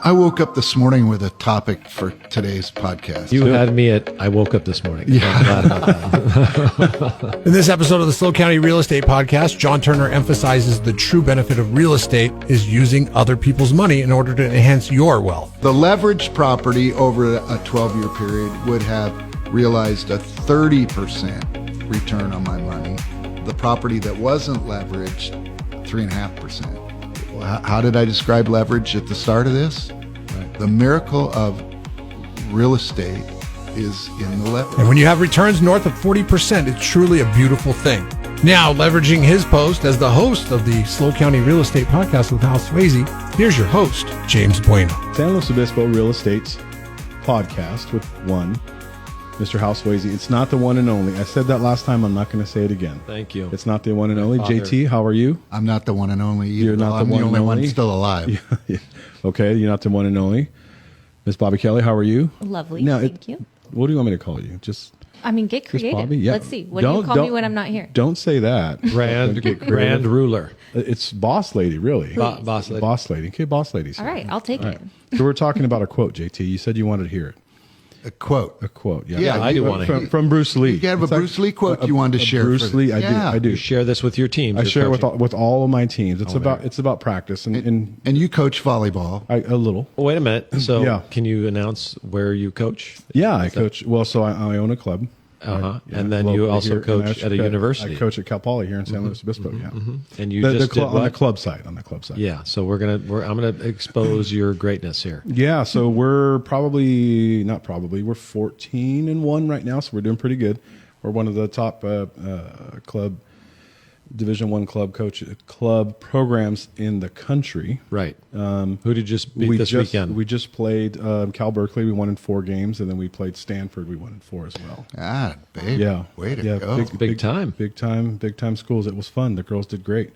I woke up this morning with a topic for today's podcast. You had me at I woke up this morning. Yeah. I'm glad about that. In this episode of the SLO County Real Estate Podcast, John Turner emphasizes the true benefit of real estate is using other people's money in order to enhance your wealth. The leveraged property over a 12-year period would have realized a 30% return on my money. The property that wasn't leveraged, 3.5%. How did I describe leverage at the start of this? Right. The miracle of real estate is in the leverage. And when you have returns north of 40%, it's truly a beautiful thing. Now, leveraging his post as the host of the SLO County Real Estate Podcast with Hal Sweasey, here's your host, James Bueno. San Luis Obispo Real Estate's podcast with one, Mr. Hal Sweasey. It's not the one and only. I said that last time. I'm not going to say it again. Thank you. It's not the one and only. JT, how are you? I'm not the one and only either. You're not I'm the only one one still alive. Yeah. Okay, you're not the one and only. Miss Bobby Kelly, how are you? Lovely. Now, Thank you. What do you want me to call you? Just get creative. Bobby? Yeah. Let's see. What do you call me when I'm not here? Don't say that. Grand ruler. It's boss lady, really. Boss lady. Boss lady. Okay, boss ladies. All right, I'll take it. So we're talking about a quote, JT. You said you wanted to hear it. A quote. A quote, yeah. Yeah, I do want to hear from Bruce Lee. You have a Bruce Lee quote you wanted to share. Bruce Lee, I do. You share this with your teams. I share it with all of my teams. It's about practice And you coach volleyball. a little. Wait a minute. So Yeah. can you announce where you coach? Yeah, I coach. Well, so I own a club. Uh-huh. Yeah, And then you locally also here, and coach at a university. I coach at Cal Poly here in San Luis Obispo. Yeah, And you the just did on what? the club side. On the club side. Yeah. So I'm gonna expose your greatness here. Yeah. So we're we're 14-1 right now. So we're doing pretty good. We're one of the top club Division I club programs in the country. Right. Who did you just beat this weekend? We just played Cal Berkeley. We won in 4 games, and then we played Stanford. We won in 4 as well. Ah, baby. Yeah. Way to go. Big time schools. It was fun. The girls did great.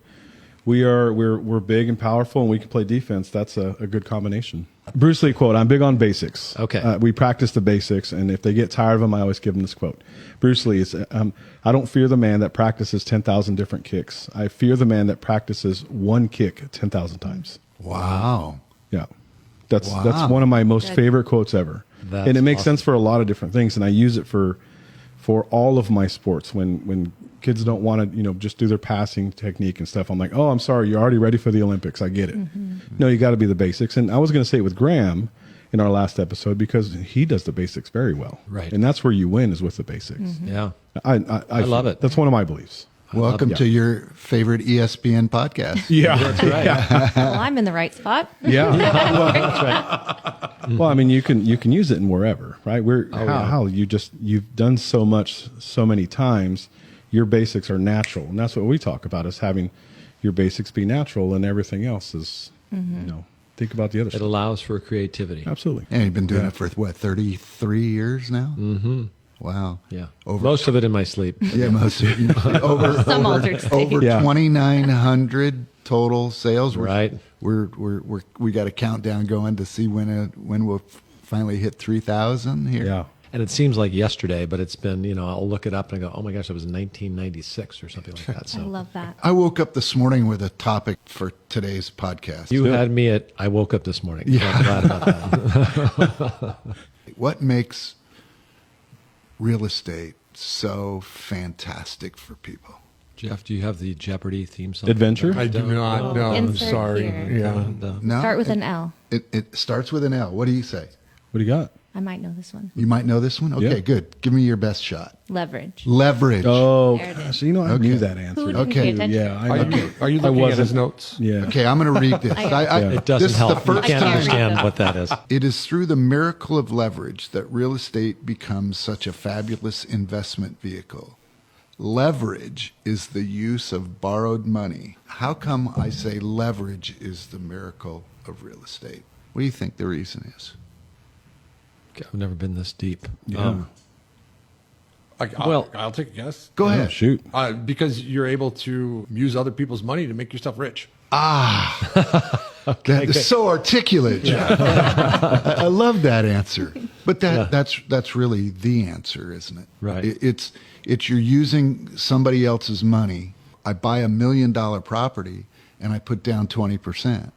We're big and powerful, and we can play defense. That's a good combination. Bruce Lee quote. I'm big on basics. Okay. We practice the basics, and if they get tired of them, I always give them this quote. Bruce Lee is, I don't fear the man that practices 10,000 different kicks. I fear the man that practices one kick 10,000 times. Wow. Yeah. That's one of my most favorite quotes ever. And it makes sense for a lot of different things, and I use it for all of my sports. When kids don't want to, just do their passing technique and stuff, I'm like, oh, I'm sorry, you're already ready for the Olympics. I get it. No, you got to be the basics. And I was going to say it with Graham in our last episode because he does the basics very well. Right. And that's where you win is with the basics. Yeah. I love it. That's one of my beliefs. Welcome to your favorite ESPN podcast. Yeah. That's right. Well, I'm in the right spot. Yeah. That's right. Well, I mean, you can use it in wherever, right? How you've done so much, so many times. Your basics are natural, and that's what we talk about: is having your basics be natural, and everything else is, think about the other It stuff. allows for creativity. Absolutely. And you've been doing it for, 33 years now? Mm-hmm. Wow. Yeah. Most of it in my sleep. Yeah, most of it. Some altered state. Over Yeah. 2,900 total sales. Right. We got a countdown going to see when we'll finally hit 3,000 here. Yeah. And it seems like yesterday, but it's been, I'll look it up and I go, oh my gosh, it was 1996 or something like that. So I love that. I woke up this morning with a topic for today's podcast. you had me at I woke up this morning. Yeah. I'm glad about that. What makes real estate so fantastic for people? Jeff, do you have the Jeopardy theme song? Adventure? I do not. No, I'm Insert sorry. here. Yeah. No, Start with an L. It starts with an L. What do you say? What do you got? I might know this one. You might know this one? Okay, Yeah. good. Give me your best shot. Leverage. Leverage. Oh, There it is. so I knew that answer. Who didn't Okay. pay attention? Yeah, I know. Are you looking at his notes? Yeah. Okay, I'm going to read this. It doesn't This is help. the first You can't time- understand what that is. It is through the miracle of leverage that real estate becomes such a fabulous investment vehicle. Leverage is the use of borrowed money. How come I say leverage is the miracle of real estate? What do you think the reason is? I've never been this deep. Yeah. I'll take a guess. Go Oh, ahead. shoot. Because you're able to use other people's money to make yourself rich. That is so articulate. Jeff. I love that answer. But that's really the answer, isn't it? Right. It's you're using somebody else's money. I buy $1 million property and I put down 20%.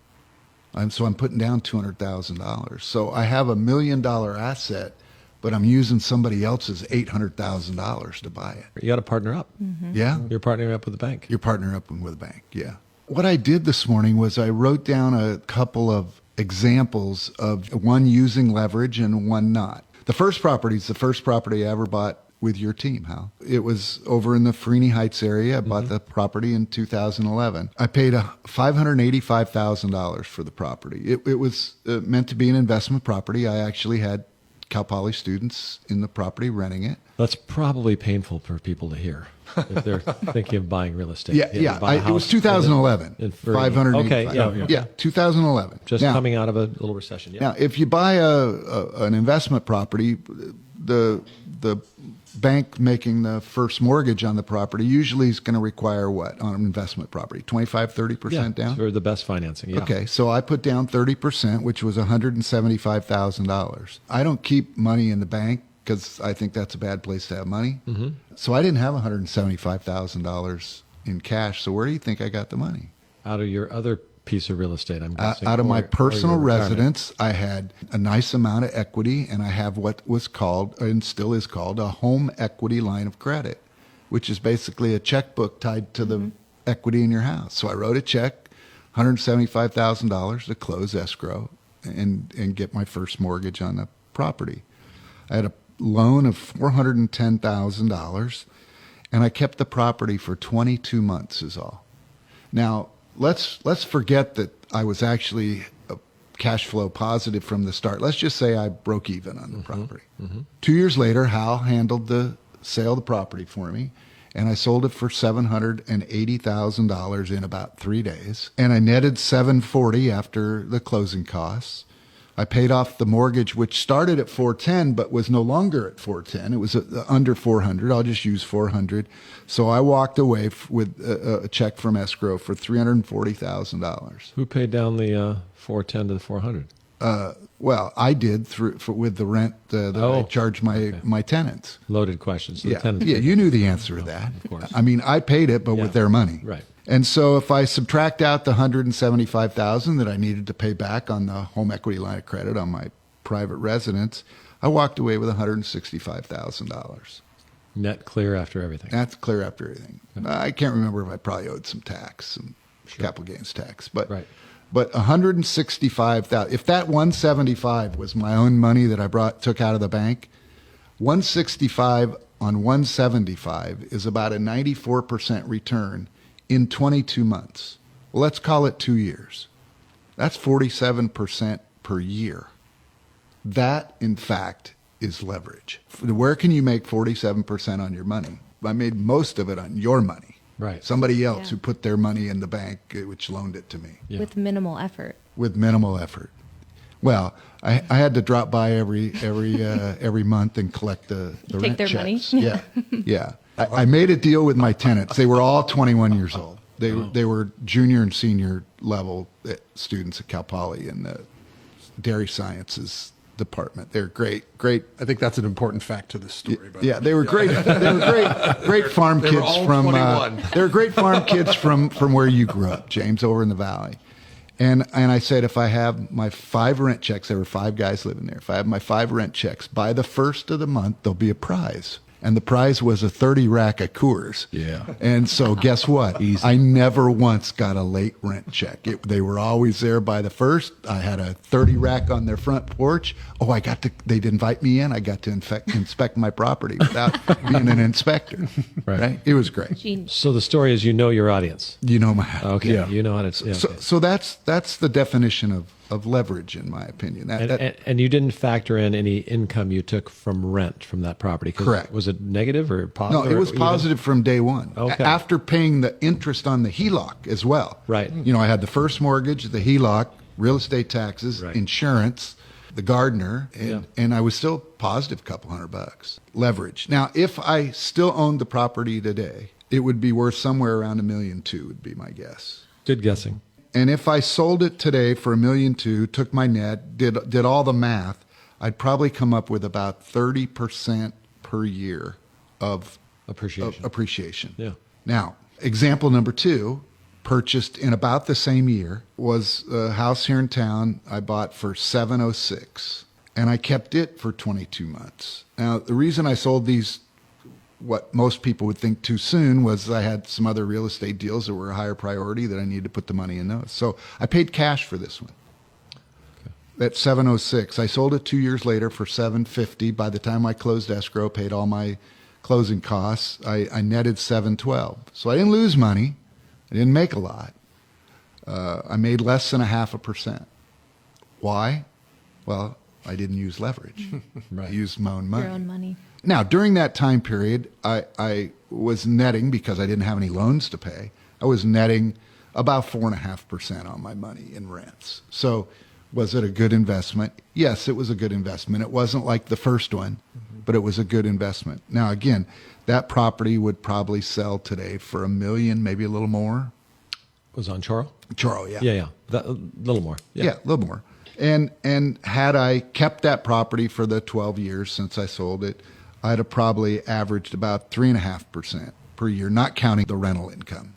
So I'm putting down $200,000. So I have $1 million asset, but I'm using somebody else's $800,000 to buy it. You got to partner up. Yeah. You're partnering up with the bank. You're partnering up with a bank. Yeah. What I did this morning was I wrote down a couple of examples of one using leverage and one not. The first property is the first property I ever bought with your team, Hal. It was over in the Freeney Heights area. I bought the property in 2011. I paid $585,000 for the property. It was meant to be an investment property. I actually had Cal Poly students in the property renting it. That's probably painful for people to hear if they're thinking of buying real estate. It was 2011. 585. Okay, yeah, 2011. Just now, coming out of a little recession. Yeah. Now, if you buy an investment property, the bank making the first mortgage on the property usually is going to require what on an investment property? 25, 30% down? For the best financing, yeah. Okay, so I put down 30%, which was $175,000. I don't keep money in the bank because I think that's a bad place to have money. So I didn't have $175,000 in cash. So where do you think I got the money? Out of your other piece of real estate, I'm guessing. Out of my personal your retirement. residence, I had a nice amount of equity, and I have what was called, and still is called, a home equity line of credit, which is basically a checkbook tied to the equity in your house. So I wrote a check, $175,000 to close escrow and get my first mortgage on the property. I had a loan of $410,000, and I kept the property for 22 months is all. Now, let's forget that I was actually cash flow positive from the start. Let's just say I broke even on the property. 2 years later, Hal handled the sale of the property for me, and I sold it for $780,000 in about 3 days. And I netted $740 after the closing costs. I paid off the mortgage, which started at $410, but was no longer at $410. It was under $400. I'll just use $400. So I walked away with a check from escrow for $340,000. Who paid down the $410 to the $400? Well, I did with the rent that I charged my tenants. Loaded questions. So Yeah, the tenants you knew the answer to that. Of course. I mean, I paid it, but with their money. Right. And so if I subtract out the $175,000 that I needed to pay back on the home equity line of credit on my private residence, I walked away with $165,000. Net clear after everything. That's clear after everything. I can't remember if I probably owed some tax, some capital gains tax, but Right. But $165,000. If that $175 was my own money that I took out of the bank, $165 on $175 is about a 94% return in 22 months. Well, let's call it 2 years. That's 47% per year. That, in fact, is leverage. Where can you make 47% on your money? I made most of it on your money. Right. Somebody else who put their money in the bank, which loaned it to me. Yeah. With minimal effort. With minimal effort. Well, I had to drop by every month and collect the Take rent their checks. money. Yeah. I made a deal with my tenants. They were all 21 years old. They were junior and senior level students at Cal Poly in the dairy sciences department. They're great. I think that's an important fact to this story. Yeah, they were great. They were great farm They kids were all from. 21. They were great farm kids from where you grew up, James, over in the valley. And I said, if I have my 5 rent checks, there were 5 guys living there. If I have my 5 rent checks by the first of the month, there'll be a prize. And the prize was a 30 rack of Coors. Yeah. And so guess what? I never once got a late rent check. They were always there by the first. I had a 30 rack on their front porch. Oh, they'd invite me in. I got to inspect my property without being an inspector. Right? It was great. Genius. So the story is, you know your audience. You know my Okay. Yeah. You know how to. Yeah, okay. So that's the definition of leverage, in my opinion. And you didn't factor in any income you took from rent from that property. Correct. Was it negative or positive? No, it was positive from day one. Okay. After paying the interest on the HELOC as well. Right. You know, I had the first mortgage, the HELOC, real estate taxes, Right. insurance, the gardener, and I was still positive $200. Leverage. Now, if I still owned the property today, it would be worth somewhere around $1.2 million would be my guess. Good guessing. And if I sold it today for $1.2 million, took my net, did all the math, I'd probably come up with about 30% per year of Appreciation. appreciation. Yeah. Now, example number 2, purchased in about the same year was a house here in town I bought for $706, and I kept it for 22 months. Now, the reason I sold these, what most people would think too soon, was I had some other real estate deals that were a higher priority that I needed to put the money in those. So I paid cash for this one. At $706, I sold it 2 years later for $750. By the time I closed escrow, paid all my closing costs, I netted $712. So I didn't lose money. I didn't make a lot. I made less than 0.5%. Why? Well, I didn't use leverage. Right. I used my own money. Your own money. Now, during that time period, I was netting, because I didn't have any loans to pay, I was netting about 4.5% on my money in rents. So was it a good investment? Yes, it was a good investment. It wasn't like the first one, but it was a good investment. Now, again, that property would probably sell today for $1 million, maybe a little more. Was on Choro? Choro, yeah. Yeah. A little more. Yeah, a little more. And had I kept that property for the 12 years since I sold it, I'd have probably averaged about 3.5% per year, not counting the rental income.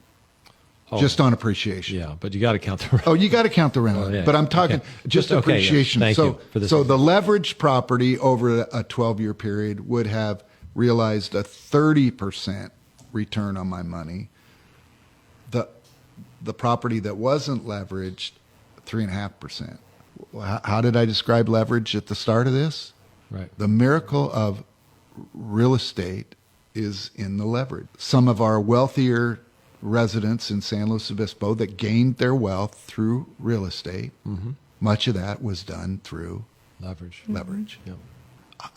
Just on appreciation. Yeah, but you got to count the rent. Oh, you got to count the rental. Oh, yeah. But I'm talking just appreciation. Thank you for this. So the leveraged property over a 12-year period would have realized a 30% return on my money. The property that wasn't leveraged, 3.5%. How did I describe leverage at the start of this? Right. The miracle of real estate is in the leverage. Some of our wealthier residents in San Luis Obispo that gained their wealth through real estate, much of that was done through Leverage. Yep.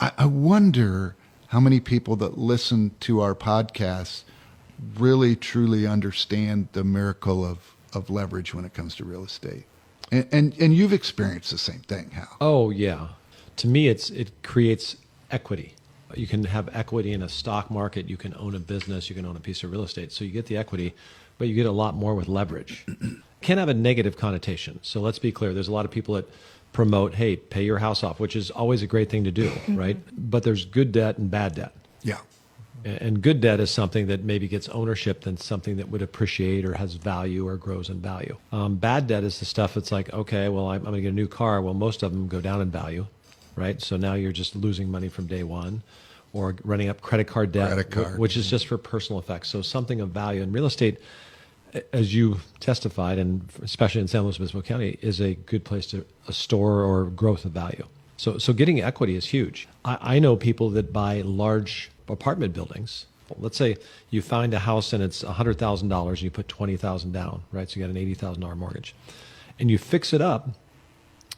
I wonder how many people that listen to our podcast really truly understand the miracle of leverage when it comes to real estate. And you've experienced the same thing, Hal. Oh, yeah. To me, it creates equity. You can have equity in a stock market. You can own a business. You can own a piece of real estate. So you get the equity, but you get a lot more with leverage. Can have a negative connotation. So let's be clear. There's a lot of people that promote, hey, pay your house off, which is always a great thing to do, right? But there's good debt and bad debt. Yeah. And good debt is something that maybe gets ownership than something that would appreciate or has value or grows in value. Bad debt is the stuff that's like, okay, well, I'm going to get a new car. Well, most of them go down in value, right? So now you're just losing money from day one, or running up credit card debt, which is just for personal effects. So something of value. And real estate, as you testified, and especially in San Luis Obispo County, is a good place to store or growth of value. So getting equity is huge. I know people that buy large apartment buildings. Let's say you find a house and it's $100,000 and you put $20,000 down, right? So you got an $80,000 mortgage, and you fix it up,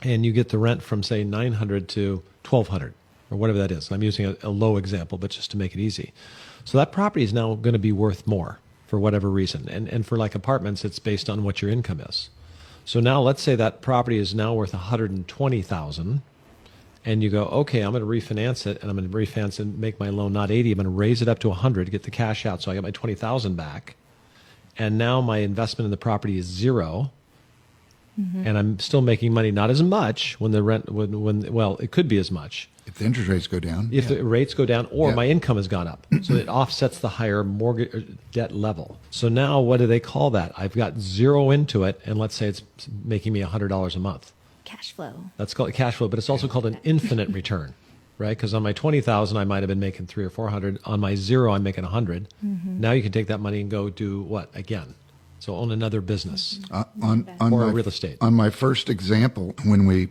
and you get the rent from say $900 to $1,200 or whatever that is. I'm using a low example, but just to make it easy. So that property is now going to be worth more for whatever reason, and for like apartments, it's based on what your income is. So now let's say that property is now worth $120,000. And you go, okay, I'm going to refinance it, and I'm going to refinance and make my loan not 80. I'm going to raise it up to 100 to get the cash out, so I get my 20,000 back. And now my investment in the property is zero, and I'm still making money, not as much when the rent, well, it could be as much If the interest rates go down. if the rates go down, or my income has gone up, so it offsets the higher mortgage debt level. So now, what do they call that? I've got zero into it, and let's say it's making me $100 a month. Cash flow. That's called cash flow, but it's also called an infinite return, right? Because on my 20,000, I might have been making 300 or 400. On my zero, I'm making 100. Now you can take that money and go do what again? So own another business On or my, real estate. On my first example, when we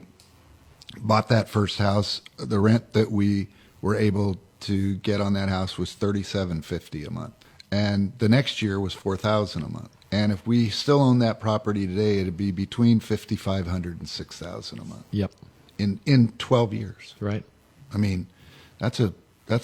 bought that first house, the rent that we were able to get on that house was $3,750 a month, and the next year was $4,000 a month. And if we still own that property today, it'd be between $5,500 and $6,000 a month. Yep. In 12 years. Right. I mean, that's a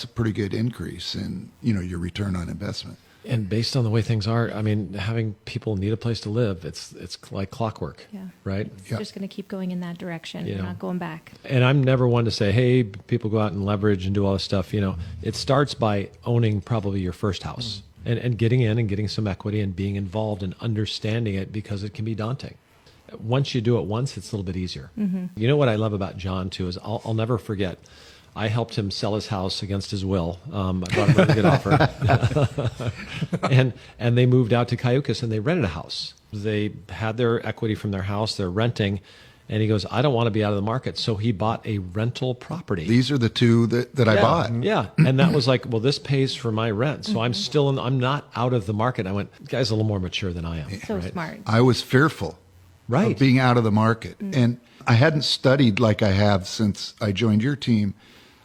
pretty good increase in your return on investment. And based on the way things are, I mean, having people need a place to live, it's like clockwork. Yeah. Right. It's just going to keep going in that direction. You're not going back. And I'm never one to say, hey, people go out and leverage and do all this stuff. It starts by owning probably your first house. And getting in and getting some equity and being involved and understanding it, because it can be daunting. Once you do it once, it's a little bit easier. You know what I love about John, too, is I'll never forget. I helped him sell his house against his will. I brought him a really good offer. and they moved out to Cayucas, and they rented a house. They had their equity from their house. They're renting. And he goes, I don't want to be out of the market. So he bought a rental property. These are the two that I bought. Yeah. And that was like, well, this pays for my rent. So I'm not out of the market. I went, the guy's a little more mature than I am. So smart. I was fearful of being out of the market. And I hadn't studied like I have since I joined your team.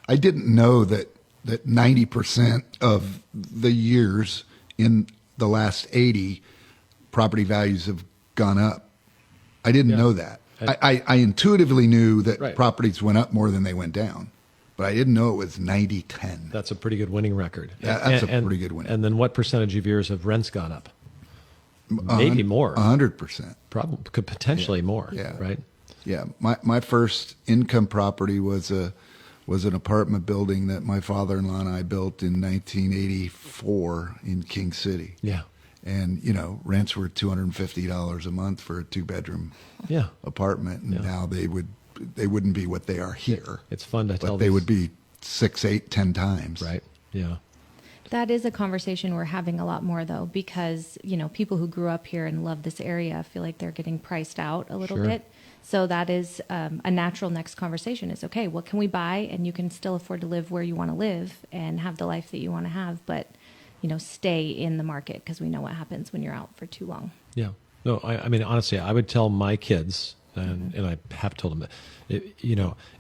I didn't know that 90% of the years in the last 80, property values have gone up. I didn't know that. I intuitively knew that properties went up more than they went down, but I didn't know it was 90-10. That's a pretty good winning record. That's a pretty good winning. And then what percentage of years have rents gone up? Maybe more. 100%. Probably, could potentially more. Yeah. Right. Yeah. My first income property was an apartment building that my father-in-law and I built in 1984 in King City. Yeah. And, rents were $250 a month for a 2-bedroom apartment. And now they wouldn't be what they are here. It's fun to tell. But they would be 6, 8, 10 times. Right. Yeah. That is a conversation we're having a lot more, though, because, people who grew up here and love this area feel like they're getting priced out a little bit. So that is a natural next conversation is, okay, what can we buy? And you can still afford to live where you want to live and have the life that you want to have, but stay in the market, because we know what happens when you're out for too long. Yeah. No, I mean, honestly, I would tell my kids, and I have told them that,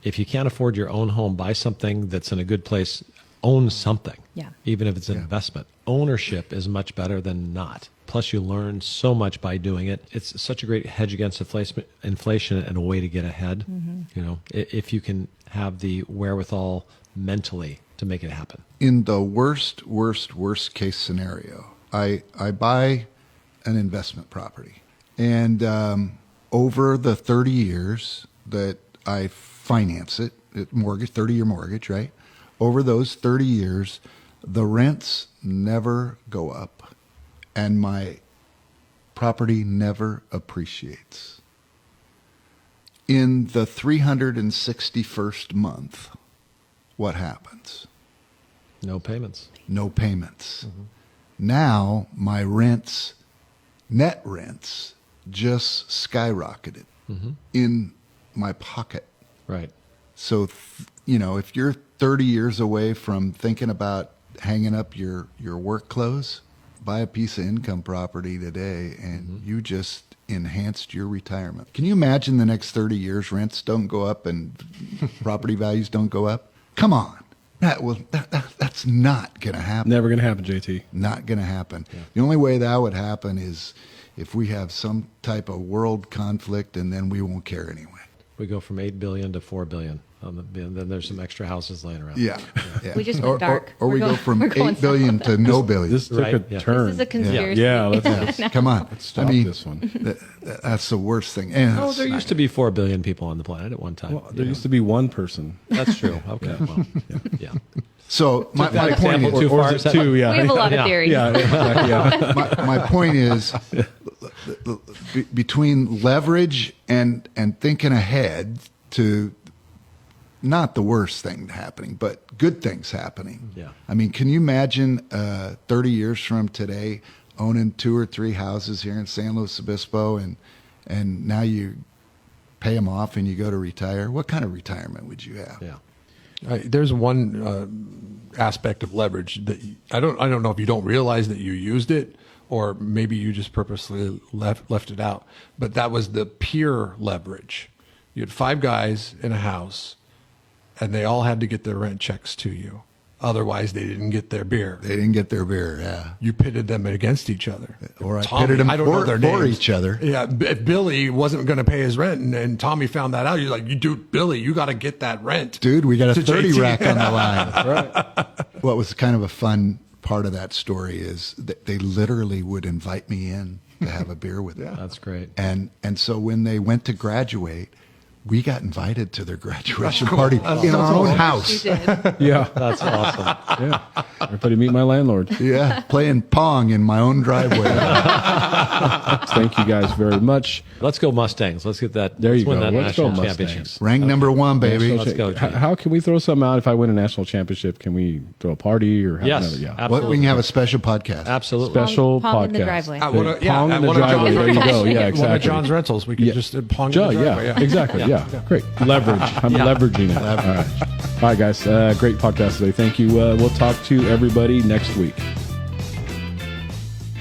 if you can't afford your own home, buy something that's in a good place, own something. Yeah. Even if it's an investment. Ownership is much better than not. Plus, you learn so much by doing it. It's such a great hedge against inflation and a way to get ahead. If you can have the wherewithal mentally to make it happen. In the worst case scenario, I buy an investment property. And over the 30 years that I finance it, 30-year mortgage, right? Over those 30 years, the rents never go up and my property never appreciates. In the 361st month, what happens? No payments. No payments. Now my net rents, just skyrocketed in my pocket. Right. So, if you're 30 years away from thinking about hanging up your work clothes, buy a piece of income property today and you just enhanced your retirement. Can you imagine the next 30 years rents don't go up and property values don't go up? Come on. That's not going to happen. Never going to happen, JT. Not going to happen. Yeah. The only way that would happen is if we have some type of world conflict, and then we won't care anyway. We go from 8 billion to 4 billion. And then there's some extra houses laying around. Yeah. We just went dark. Or we go from 8 billion to no billion. This took a turn. This is a conspiracy. Yeah, let's come on. Let's stop this one. That's the worst thing. And there used to be 4 billion people on the planet at one time. Well, there used to be one person. That's true. Okay. Well, yeah. So my point is, too far. Two, yeah. We have a lot of theories. Yeah, exactly. Yeah. my point is, between leverage and thinking ahead to not the worst thing happening, but good things happening. Yeah. I mean, can you imagine 30 years from today owning 2 or 3 houses here in San Luis Obispo, and now you pay them off and you go to retire? What kind of retirement would you have? Yeah. There's one aspect of leverage that I don't know if you don't realize that you used it, or maybe you just purposely left it out. But that was the peer leverage. You had 5 guys in a house, and they all had to get their rent checks to you. Otherwise, they didn't get their beer. They didn't get their beer, yeah. You pitted them against each other. Or I pitted them for each other. Yeah, if Billy wasn't going to pay his rent, and Tommy found that out, you're like, Billy, you got to get that rent. Dude, we got a 30 JT. rack on the line. That's right. What was kind of a fun part of that story is that they literally would invite me in to have a beer with them. That's great. And so when they went to graduate, we got invited to their graduation party in our own house. You did. Yeah. That's awesome. Yeah. Everybody meet my landlord. Yeah, playing Pong in my own driveway. Thank you guys very much. Let's go Mustangs. Let's get that. There let's you win go. that Let's go national Mustangs. championship. Rank number 1, baby. Let's go, Gene. How can we throw something out if I win a national championship? Can we throw a party or have Yes, another? Yeah. absolutely. We can have a special podcast. Absolutely. Special Pong in the podcast. driveway. At one of, Pong at in the one of driveway. John's There you rentals. go. Yeah, One of exactly. John's rentals. We could just pong Yeah, in the driveway. yeah, exactly. Yeah. Great. Leverage. I'm leveraging it. All right. All right, guys. Great podcast today. Thank you. We'll talk to everybody next week.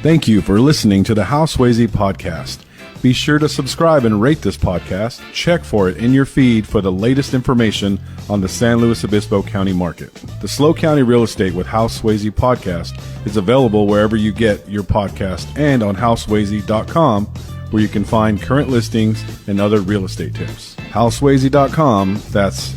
Thank you for listening to the Hal Sweasey Podcast. Be sure to subscribe and rate this podcast. Check for it in your feed for the latest information on the San Luis Obispo County market. The Slow County Real Estate with Hal Sweasey Podcast is available wherever you get your podcast and on halsweasey.com, where you can find current listings and other real estate tips. halsweasey.com, that's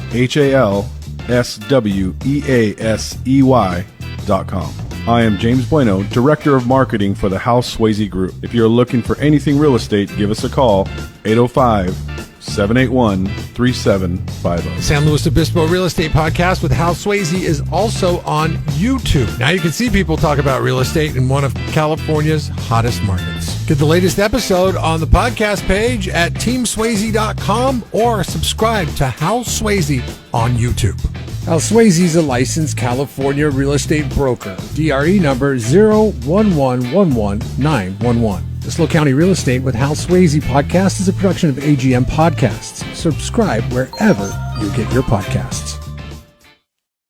HALSWEASEY.com. I am James Bueno, Director of Marketing for the Hal Sweasey Group. If you're looking for anything real estate, give us a call, 805-781-3750. San Luis Obispo Real Estate Podcast with Hal Sweasey is also on YouTube. Now you can see people talk about real estate in one of California's hottest markets. Get the latest episode on the podcast page at teamswayze.com or subscribe to Hal Sweasey on YouTube. Hal Sweasey is a licensed California real estate broker. DRE number 011119111. The Slow County Real Estate with Hal Sweasey Podcast is a production of AGM Podcasts. Subscribe wherever you get your podcasts.